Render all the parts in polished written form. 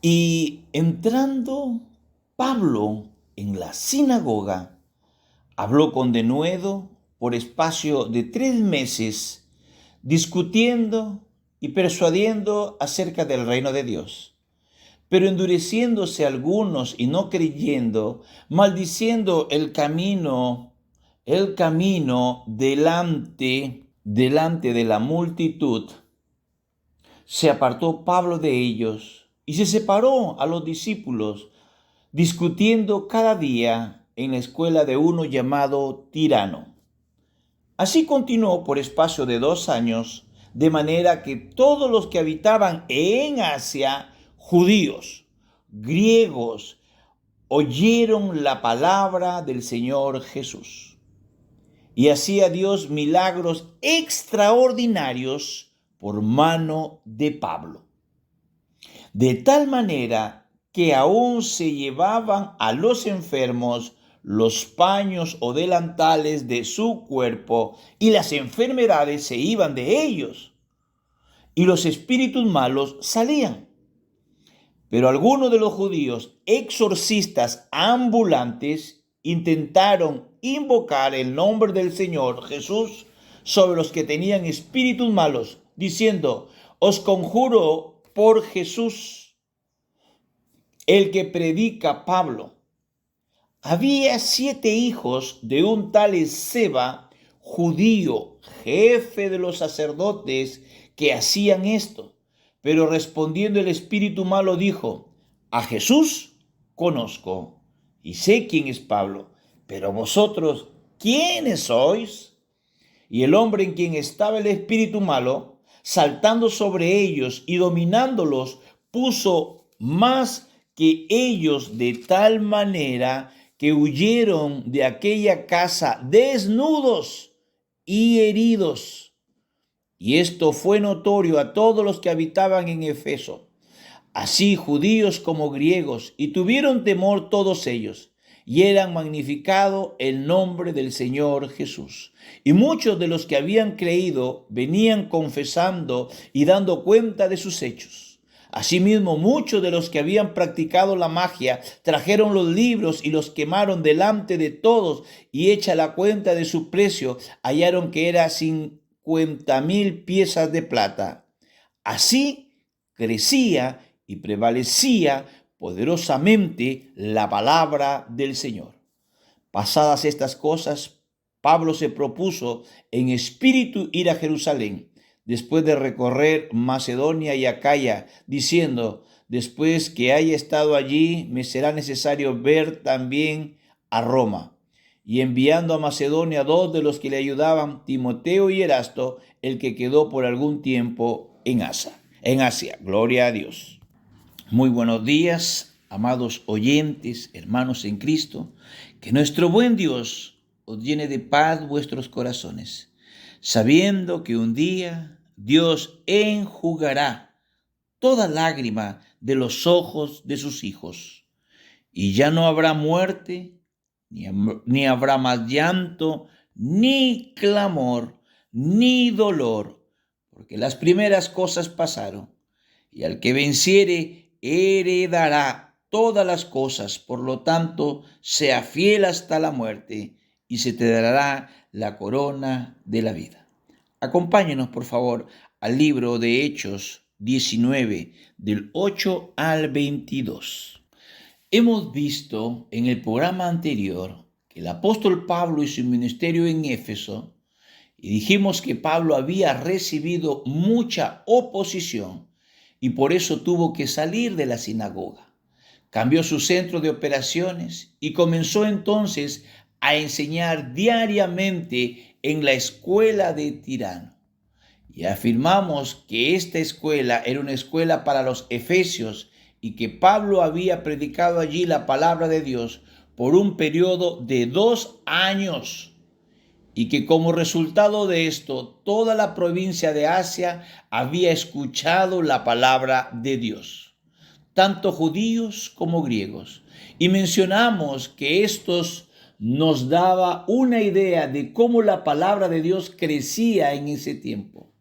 Y entrando Pablo en la sinagoga, habló con denuedo por espacio de 3 meses, discutiendo y persuadiendo acerca del reino de Dios. Pero endureciéndose algunos y no creyendo, maldiciendo el camino delante de la multitud, se apartó Pablo de ellos y se separó a los discípulos, discutiendo cada día en la escuela de uno llamado Tirano. Así continuó por espacio de 2 años, de manera que todos los que habitaban en Asia, judíos, griegos, oyeron la palabra del Señor Jesús. Y hacía Dios milagros extraordinarios por mano de Pablo. De tal manera que aún se llevaban a los enfermos los paños o delantales de su cuerpo, y las enfermedades se iban de ellos, y los espíritus malos salían. Pero algunos de los judíos, exorcistas ambulantes, intentaron invocar el nombre del Señor Jesús sobre los que tenían espíritus malos, diciendo: os conjuro por Jesús, el que predica Pablo. Había 7 hijos de un tal Esceva, judío, jefe de los sacerdotes, que hacían esto. Pero respondiendo el espíritu malo dijo: a Jesús conozco y sé quién es Pablo, pero vosotros, ¿quiénes sois? Y el hombre en quien estaba el espíritu malo, saltando sobre ellos y dominándolos, puso más que ellos, de tal manera que huyeron de aquella casa desnudos y heridos. Y esto fue notorio a todos los que habitaban en Efeso, así judíos como griegos, y tuvieron temor todos ellos, y eran magnificado el nombre del Señor Jesús. Y muchos de los que habían creído venían confesando y dando cuenta de sus hechos. Asimismo, muchos de los que habían practicado la magia trajeron los libros y los quemaron delante de todos, y hecha la cuenta de su precio, hallaron que era 50,000 piezas de plata. Así crecía y prevalecía poderosamente la palabra del Señor. Pasadas estas cosas, Pablo se propuso en espíritu ir a Jerusalén, después de recorrer Macedonia y Acaya, diciendo: después que haya estado allí, me será necesario ver también a Roma. Y enviando a Macedonia 2 de los que le ayudaban, Timoteo y Erasto, el que quedó por algún tiempo en Asia. Gloria a Dios. Muy buenos días, amados oyentes, hermanos en Cristo. Que nuestro buen Dios os llene de paz vuestros corazones, sabiendo que un día Dios enjugará toda lágrima de los ojos de sus hijos, y ya no habrá muerte, ni habrá más llanto, ni clamor, ni dolor, porque las primeras cosas pasaron. Y al que venciere heredará todas las cosas. Por lo tanto, sea fiel hasta la muerte, y se te dará la corona de la vida. Acompáñenos, por favor, al libro de Hechos 19, del 8 al 22. Hemos visto en el programa anterior que el apóstol Pablo y su ministerio en Éfeso, y dijimos que Pablo había recibido mucha oposición y por eso tuvo que salir de la sinagoga. Cambió su centro de operaciones y comenzó entonces a enseñar diariamente en la escuela de Tirano. Y afirmamos que esta escuela era una escuela para los efesios y que Pablo había predicado allí la palabra de Dios por un periodo de 2 años. Y que como resultado de esto, toda la provincia de Asia había escuchado la palabra de Dios, tanto judíos como griegos. Y mencionamos que estos nos daba una idea de cómo la palabra de Dios crecía en ese tiempo.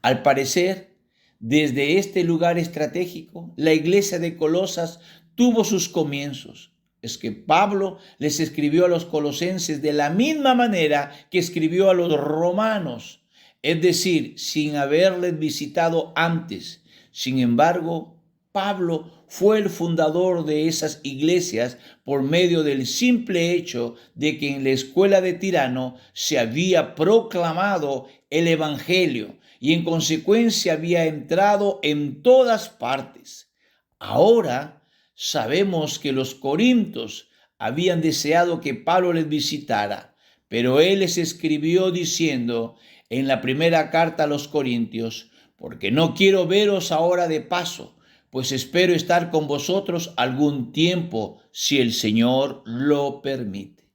Al parecer, Desde este lugar estratégico, la iglesia de Colosas tuvo sus comienzos. Es que Pablo les escribió a los colosenses de la misma manera que escribió a los romanos, es decir, sin haberles visitado antes. Sin embargo, Pablo fue el fundador de esas iglesias por medio del simple hecho de que en la escuela de Tirano se había proclamado el Evangelio y en consecuencia había entrado en todas partes. Ahora sabemos que los corintios habían deseado que Pablo les visitara, pero él les escribió diciendo en la primera carta a los corintios: porque no quiero veros ahora de paso, pues espero estar con vosotros algún tiempo, si el Señor lo permite.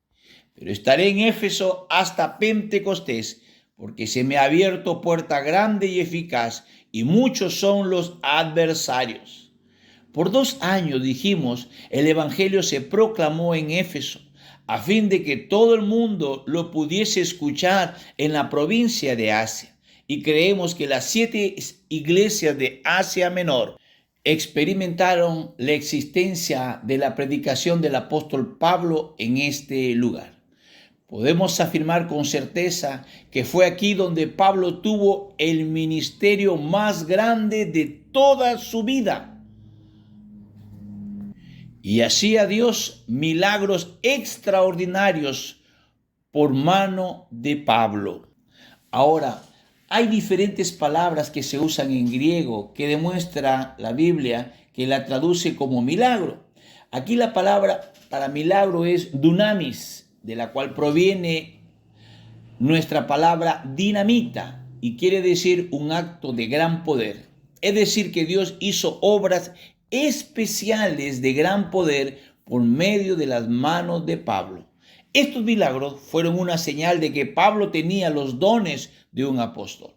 Pero estaré en Éfeso hasta Pentecostés, porque se me ha abierto puerta grande y eficaz, y muchos son los adversarios. Por 2 años, dijimos, el Evangelio se proclamó en Éfeso, a fin de que todo el mundo lo pudiese escuchar en la provincia de Asia. Y creemos que las 7 iglesias de Asia Menor experimentaron la existencia de la predicación del apóstol Pablo en este lugar. Podemos afirmar con certeza que fue aquí donde Pablo tuvo el ministerio más grande de toda su vida. Y hacía Dios milagros extraordinarios por mano de Pablo. Ahora, hay diferentes palabras que se usan en griego que demuestra la Biblia que la traduce como milagro. Aquí la palabra para milagro es dunamis, de la cual proviene nuestra palabra dinamita y quiere decir un acto de gran poder. Es decir, que Dios hizo obras especiales de gran poder por medio de las manos de Pablo. Estos milagros fueron una señal de que Pablo tenía los dones de un apóstol.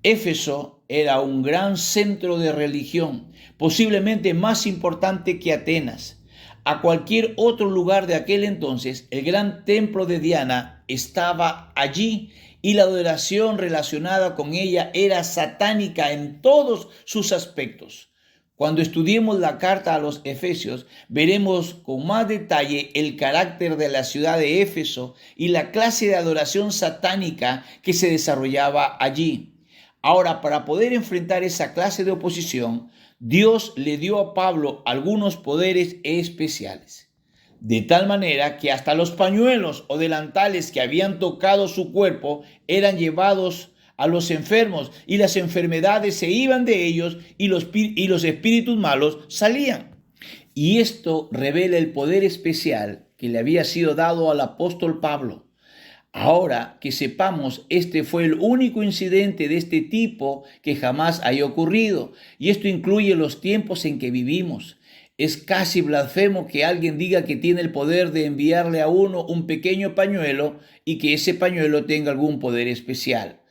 Éfeso era un gran centro de religión, posiblemente más importante que Atenas. A cualquier otro lugar de aquel entonces, el gran templo de Diana estaba allí y la adoración relacionada con ella era satánica en todos sus aspectos. Cuando estudiemos la carta a los Efesios, veremos con más detalle el carácter de la ciudad de Éfeso y la clase de adoración satánica que se desarrollaba allí. Ahora, para poder enfrentar esa clase de oposición, Dios le dio a Pablo algunos poderes especiales. De tal manera que hasta los pañuelos o delantales que habían tocado su cuerpo eran llevados a los enfermos y las enfermedades se iban de ellos y los espíritus malos salían. Y esto revela el poder especial que le había sido dado al apóstol Pablo. Ahora que sepamos, este fue el único incidente de este tipo que jamás haya ocurrido, y esto incluye los tiempos en que vivimos. Es casi blasfemo que alguien diga que tiene el poder de enviarle a uno un pequeño pañuelo y que ese pañuelo tenga algún poder especial.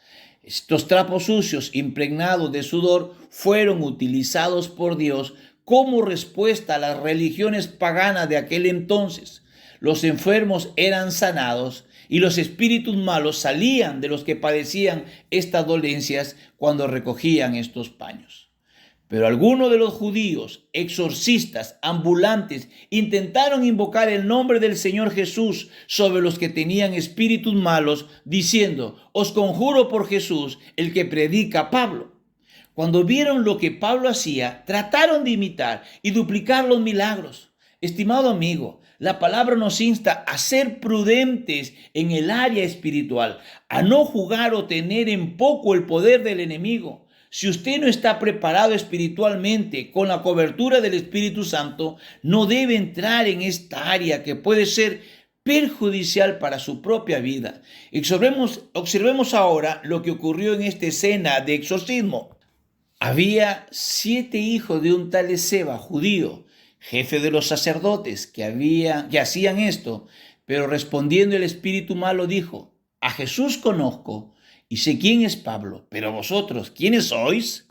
Estos trapos sucios impregnados de sudor fueron utilizados por Dios como respuesta a las religiones paganas de aquel entonces. Los enfermos eran sanados y los espíritus malos salían de los que padecían estas dolencias cuando recogían estos paños. Pero algunos de los judíos, exorcistas, ambulantes, intentaron invocar el nombre del Señor Jesús sobre los que tenían espíritus malos, diciendo: os conjuro por Jesús, el que predica Pablo. Cuando vieron lo que Pablo hacía, trataron de imitar y duplicar los milagros. Estimado amigo, la palabra nos insta a ser prudentes en el área espiritual, a no jugar o tener en poco el poder del enemigo. Si usted no está preparado espiritualmente con la cobertura del Espíritu Santo, no debe entrar en esta área que puede ser perjudicial para su propia vida. Observemos ahora lo que ocurrió en esta escena de exorcismo. Había 7 hijos de un tal Esceva, judío, jefe de los sacerdotes, que hacían esto, pero respondiendo el espíritu malo dijo: a Jesús conozco y sé quién es Pablo, pero vosotros, ¿quiénes sois?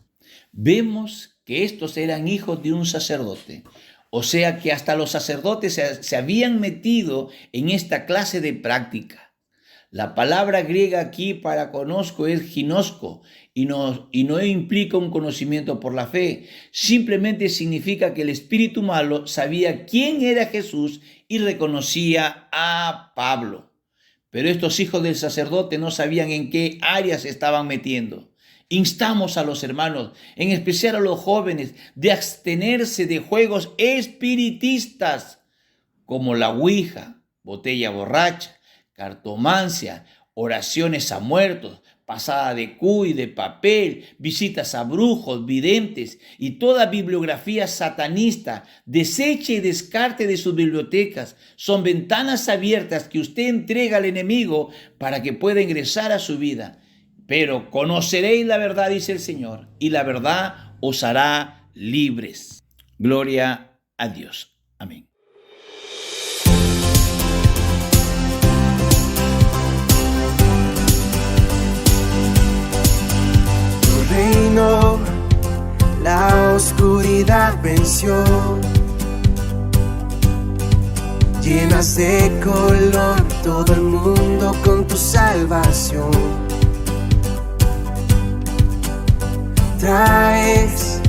Vemos que estos eran hijos de un sacerdote, o sea que hasta los sacerdotes se habían metido en esta clase de práctica. La palabra griega aquí para conozco es ginosco y no implica un conocimiento por la fe. Simplemente significa que el espíritu malo sabía quién era Jesús y reconocía a Pablo. Pero estos hijos del sacerdote no sabían en qué áreas se estaban metiendo. Instamos a los hermanos, en especial a los jóvenes, de abstenerse de juegos espiritistas como la ouija, botella borracha, cartomancia, oraciones a muertos, pasada de cuy, de papel, visitas a brujos, videntes y toda bibliografía satanista. Deseche y descarte de sus bibliotecas. Son ventanas abiertas que usted entrega al enemigo para que pueda ingresar a su vida. Pero conoceréis la verdad, dice el Señor, y la verdad os hará libres. Gloria a Dios. Amén. Reino, la oscuridad venció, llenas de color todo el mundo con tu salvación. Traes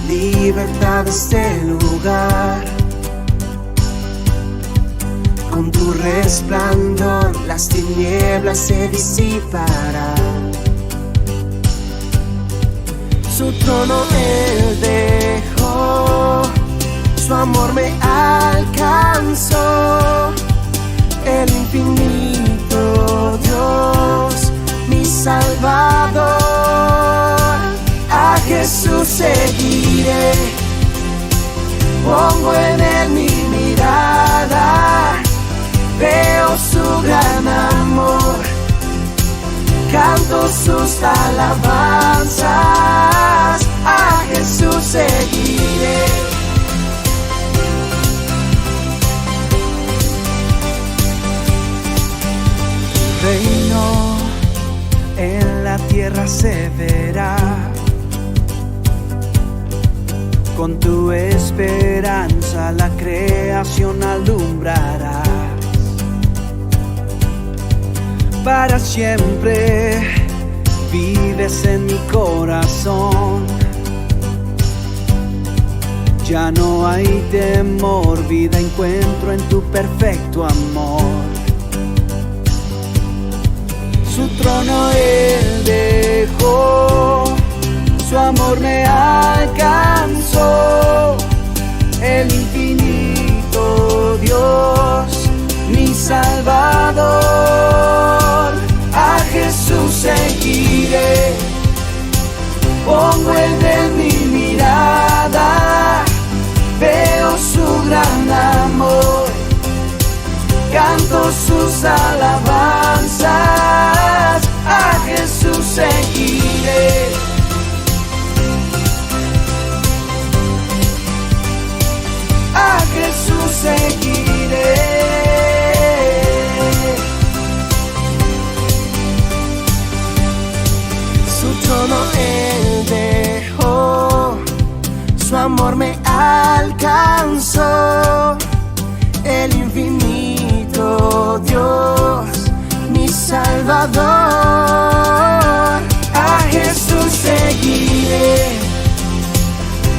libertad a este lugar, con tu resplandor las tinieblas se disiparán. Su trono él dejó, su amor me alcanzó. El infinito Dios, mi Salvador. A Jesús seguiré, pongo en él mi mirada. Veo su gran amor, canto sus alabanzas. A Jesús seguiré. Reino en la tierra se verá, con tu esperanza la creación alumbrarás. Para siempre vives en mi corazón. Ya no hay temor, vida encuentro en tu perfecto amor. Su trono él dejó, su amor me alcanzó. El infinito Dios, mi Salvador. A Jesús seguiré, pongo en él mi mirada. Veo su gran amor, canto sus alabanzas. A Jesús seguiré. A Jesús seguiré. Su trono él dejó, su amor me alcanzó. El infinito Dios, mi Salvador. A Jesús seguiré,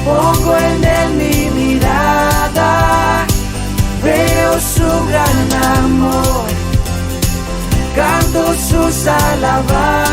pongo en él mi mirada. Veo su gran amor, canto sus alabanzas.